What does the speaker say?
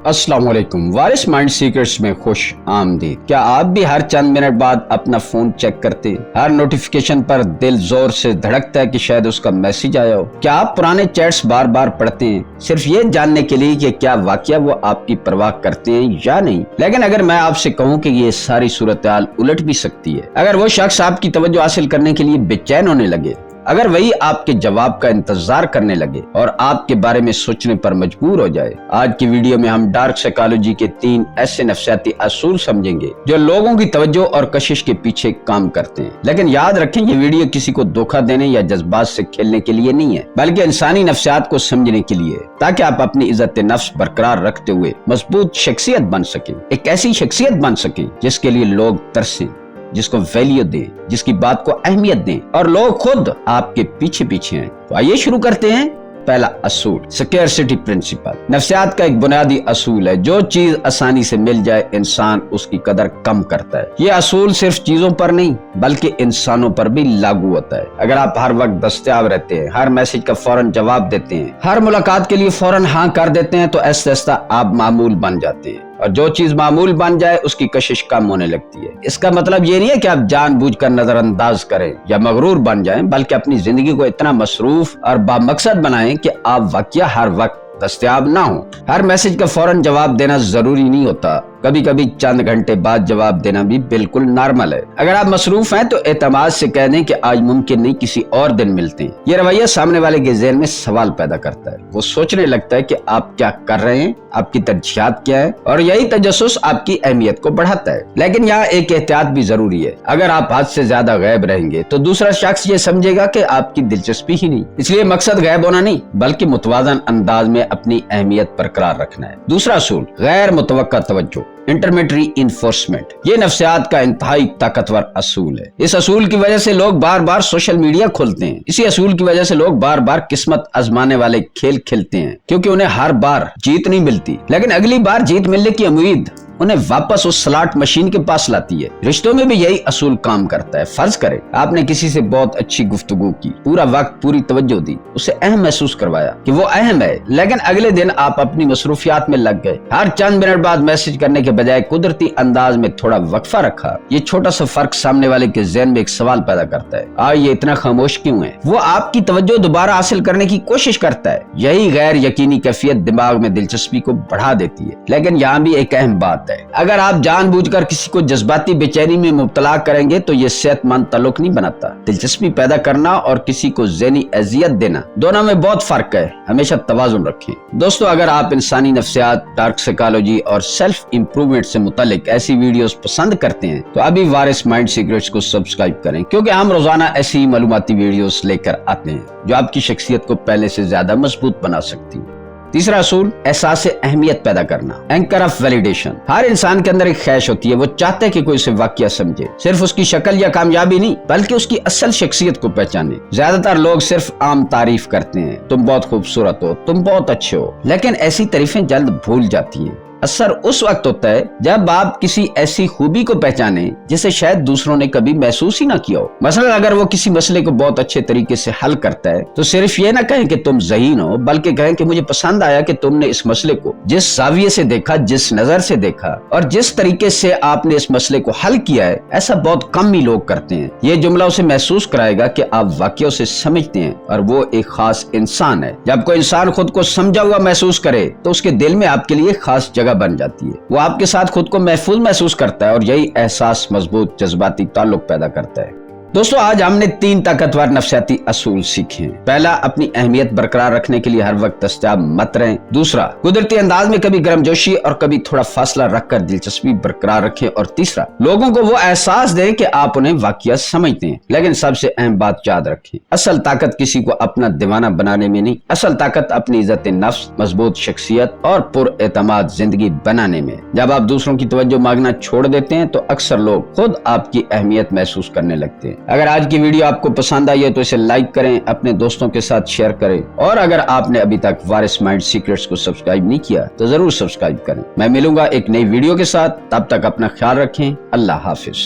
अस्सलाम वालेकुम। वारिस mind secrets में खुश आमदीद। क्या आप भी हर चंद मिनट बाद अपना फोन चेक करते हैं? हर नोटिफिकेशन पर दिल जोर से धड़कता है कि शायद उसका मैसेज आया हो। क्या आप पुराने चैट्स बार बार पढ़ते हैं सिर्फ ये जानने के लिए कि क्या वाकया वो आपकी परवाह करते हैं या नहीं? लेकिन अगर मैं आपसे कहूँ कि ये सारी सूरत हाल उलट भी सकती है। अगर वो शख्स आपकी तवज्जो हासिल करने के लिए बेचैन होने लगे, अगर वही आपके जवाब का इंतजार करने लगे और आपके बारे में सोचने पर मजबूर हो जाए। आज की वीडियो में हम डार्क साइकोलॉजी के 3 ऐसे नफ्सियाती असूल समझेंगे जो लोगों की तवज्जो और कशिश के पीछे काम करते हैं। लेकिन याद रखें, ये वीडियो किसी को धोखा देने या जज्बात से खेलने के लिए नहीं है, बल्कि इंसानी नफ्सियात को समझने के लिए, ताकि आप अपनी इज्जत नफ्स बरकरार रखते हुए मजबूत शख्सियत बन सकें। एक ऐसी शख्सियत बन सकें जिसके लिए लोग तरसें, जिसको वैल्यू दें, जिसकी बात को अहमियत दें और लोग खुद आपके पीछे पीछे हैं। तो आइए शुरू करते हैं। पहला असूल, स्कैरसिटी प्रिंसिपल। नफ्सियात का एक बुनियादी असूल है, जो चीज आसानी से मिल जाए इंसान उसकी कदर कम करता है। ये असूल सिर्फ चीजों पर नहीं बल्कि इंसानों पर भी लागू होता है। अगर आप हर वक्त दस्तयाब रहते हैं, हर मैसेज का फौरन जवाब देते हैं, हर मुलाकात के लिए फौरन हाँ कर देते हैं, तो ऐसे ऐसा आप मामूल बन जाते हैं। और जो चीज मामूल बन जाए उसकी कशिश कम होने लगती है। इसका मतलब ये नहीं है कि आप जानबूझकर नजरअंदाज करें या मगरूर बन जाएं, बल्कि अपनी जिंदगी को इतना मसरूफ और बामकसद बनाएं कि आप वाकया हर वक्त दस्तयाब ना हो। हर मैसेज का फौरन जवाब देना जरूरी नहीं होता, कभी कभी चंद घंटे बाद जवाब देना भी बिल्कुल नॉर्मल है। अगर आप मसरूफ हैं तो एतमाद से कह दें कि आज मुमकिन नहीं, किसी और दिन मिलते हैं। ये रवैया सामने वाले के ज़हन में सवाल पैदा करता है। वो सोचने लगता है कि आप क्या कर रहे हैं, आपकी तरजीहात क्या है, और यही तजस्सुस आपकी अहमियत को बढ़ाता है। लेकिन यहाँ एक एहतियात भी जरूरी है। अगर आप हद से ज्यादा गायब रहेंगे तो दूसरा शख्स ये समझेगा कि आपकी दिलचस्पी ही नहीं। इसलिए मकसद गायब होना नहीं बल्कि मुतवाज़न अंदाज में अपनी अहमियत बरकरार रखना है। दूसरा असूल, गैर मुतवक्का तवज्जो, इंटरमीडिएटरी इन्फोर्समेंट। ये नफ्सियात का इंतहाई ताकतवर असूल है। इस असूल की वजह से लोग बार बार सोशल मीडिया खोलते हैं। इसी असूल की वजह से लोग बार बार किस्मत आजमाने वाले खेल खेलते हैं, क्योंकि उन्हें हर बार जीत नहीं मिलती, लेकिन अगली बार जीत मिलने की उम्मीद उन्हें वापस उस स्लॉट मशीन के पास लाती है। रिश्तों में भी यही असूल काम करता है। फर्ज करें आपने किसी से बहुत अच्छी गुफ्तगू की, पूरा वक्त पूरी तवज्जो दी, उसे अहम महसूस करवाया कि वो अहम है, लेकिन अगले दिन आप अपनी मसरूफियात में लग गए। हर चंद मिनट बाद मैसेज करने के बजाय कुदरती अंदाज में थोड़ा वक्फा रखा। ये छोटा सा फर्क सामने वाले के ज़हन में एक सवाल पैदा करता है, आज ये इतना खामोश क्यों है? वो आपकी तवज्जो दोबारा हासिल करने की कोशिश करता है। यही गैर यकीनी कैफियत दिमाग में दिलचस्पी को बढ़ा देती है। लेकिन यहाँ भी एक अहम बात है, अगर आप जानबूझकर किसी को जज्बाती बेचैनी में मुब्तला करेंगे तो ये सेहतमंद ताल्लुक नहीं बनाता। दिलचस्पी पैदा करना और किसी को ज़हनी अजियत देना, दोनों में बहुत फर्क है। हमेशा तवाज़ुन रखें। दोस्तों, अगर आप इंसानी नफ्सियात, डार्क साइकोलॉजी और सेल्फ इंप्रूवमेंट से मुतालिक ऐसी वीडियोस पसंद करते हैं तो अभी वारिस माइंड सीक्रेट्स को सब्सक्राइब करें, क्योंकि हम रोजाना ऐसी ही मालूमाती वीडियोस लेकर आते हैं जो आपकी शख्सियत को पहले से ज्यादा मजबूत बना सकती है। तीसरा असूल, एहसास अहमियत पैदा करना, एंकर ऑफ वैलिडेशन। हर इंसान के अंदर एक ख्वाहिश होती है, वो चाहता है कि कोई उसे वाकया समझे, सिर्फ उसकी शक्ल या कामयाबी नहीं बल्कि उसकी असल शख्सियत को पहचाने। ज्यादातर लोग सिर्फ आम तारीफ करते हैं, तुम बहुत खूबसूरत हो, तुम बहुत अच्छे हो, लेकिन ऐसी तारीफें जल्द भूल जाती हैं। असर उस वक्त होता है जब आप किसी ऐसी खूबी को पहचाने जिसे शायद दूसरों ने कभी महसूस ही ना किया हो। मसलन अगर वो किसी मसले को बहुत अच्छे तरीके से हल करता है तो सिर्फ ये ना कहें कि तुम ज़हीन हो, बल्कि कहें कि मुझे पसंद आया कि तुमने इस मसले को जिस जाविये से देखा, जिस नजर से देखा और जिस तरीके से आपने इस मसले को हल किया है। ऐसा बहुत कम ही लोग करते हैं। ये जुमला उसे महसूस कराएगा कि आप वाकई उसे समझते हैं और वो एक खास इंसान है। जब कोई इंसान खुद को समझा हुआ महसूस करे तो उसके दिल में आपके लिए खास जगह बन जाती है। वो आपके साथ खुद को महफूज महसूस करता है और यही एहसास मजबूत जज्बाती ताल्लुक पैदा करता है। दोस्तों, आज हमने 3 ताकतवर नफ्सियाती असूल सीखे हैं। पहला, अपनी अहमियत बरकरार रखने के लिए हर वक्त दस्तयाब मत रहें। दूसरा, कुदरती अंदाज में कभी गर्मजोशी और कभी थोड़ा फासला रखकर दिलचस्पी बरकरार रखें। और तीसरा, लोगों को वो एहसास दें कि आप उन्हें वाकया समझते हैं। लेकिन सबसे अहम बात याद रखें, असल ताकत किसी को अपना दीवाना बनाने में नहीं, असल ताकत अपनी इज्जत नफ्स, मजबूत शख्सियत और पुरएतमाद जिंदगी बनाने में। जब आप दूसरों की तवज्जो मांगना छोड़ देते हैं तो अक्सर लोग खुद आपकी अहमियत महसूस करने लगते हैं। अगर आज की वीडियो आपको पसंद आई है तो इसे लाइक करें, अपने दोस्तों के साथ शेयर करें, और अगर आपने अभी तक वारिस माइंड सीक्रेट्स को सब्सक्राइब नहीं किया तो जरूर सब्सक्राइब करें। मैं मिलूंगा एक नई वीडियो के साथ, तब तक अपना ख्याल रखें। अल्लाह हाफिज।